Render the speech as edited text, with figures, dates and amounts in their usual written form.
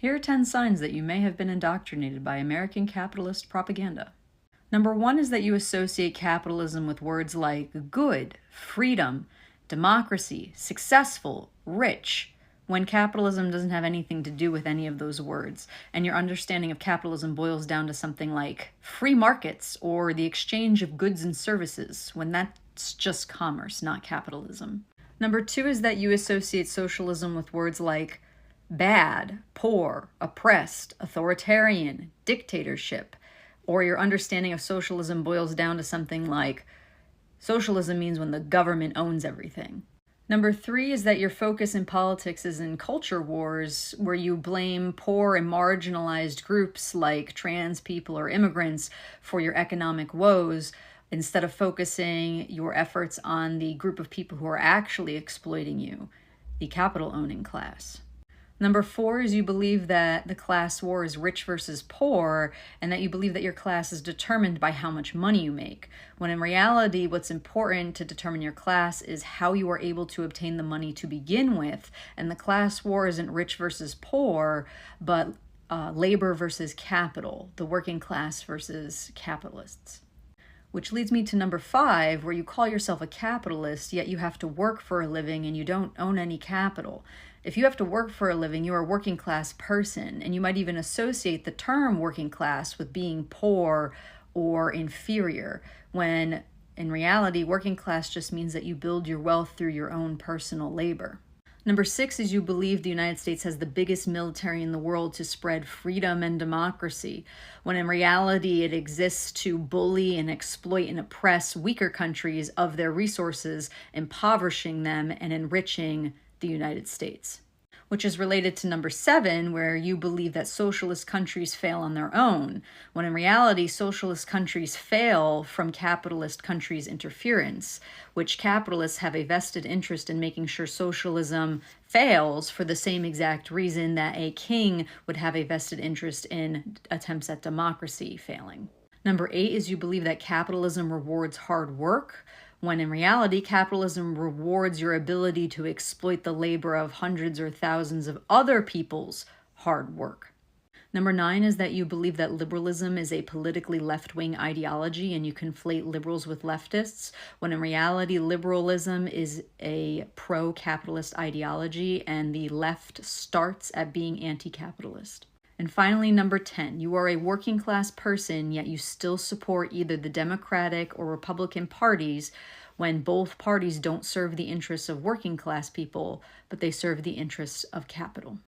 Here are 10 signs that you may have been indoctrinated by American capitalist propaganda. Number 1 is that you associate capitalism with words like good, freedom, democracy, successful, rich, when capitalism doesn't have anything to do with any of those words, and your understanding of capitalism boils down to something like free markets or the exchange of goods and services, when that's just commerce, not capitalism. Number 2 is that you associate socialism with words like bad, poor, oppressed, authoritarian, dictatorship, or your understanding of socialism boils down to something like socialism means when the government owns everything. Number 3 is that your focus in politics is in culture wars, where you blame poor and marginalized groups like trans people or immigrants for your economic woes, instead of focusing your efforts on the group of people who are actually exploiting you, the capital-owning class. Number 4 is you believe that the class war is rich versus poor, and that you believe that your class is determined by how much money you make, when in reality what's important to determine your class is how you are able to obtain the money to begin with, and the class war isn't rich versus poor, but labor versus capital, the working class versus capitalists. Which leads me to number 5, where you call yourself a capitalist, yet you have to work for a living and you don't own any capital. If you have to work for a living, you're a working class person, and you might even associate the term working class with being poor or inferior, when in reality, working class just means that you build your wealth through your own personal labor. Number 6 is you believe the United States has the biggest military in the world to spread freedom and democracy, when in reality it exists to bully and exploit and oppress weaker countries of their resources, impoverishing them and enriching the United States. Which is related to number 7, where you believe that socialist countries fail on their own, when in reality socialist countries fail from capitalist countries' interference, which capitalists have a vested interest in making sure socialism fails for the same exact reason that a king would have a vested interest in attempts at democracy failing. Number 8 is you believe that capitalism rewards hard work, when in reality, capitalism rewards your ability to exploit the labor of hundreds or thousands of other people's hard work. Number 9 is that you believe that liberalism is a politically left-wing ideology and you conflate liberals with leftists, when in reality, liberalism is a pro-capitalist ideology and the left starts at being anti-capitalist. And finally, number 10, you are a working class person, yet you still support either the Democratic or Republican parties when both parties don't serve the interests of working class people, but they serve the interests of capital.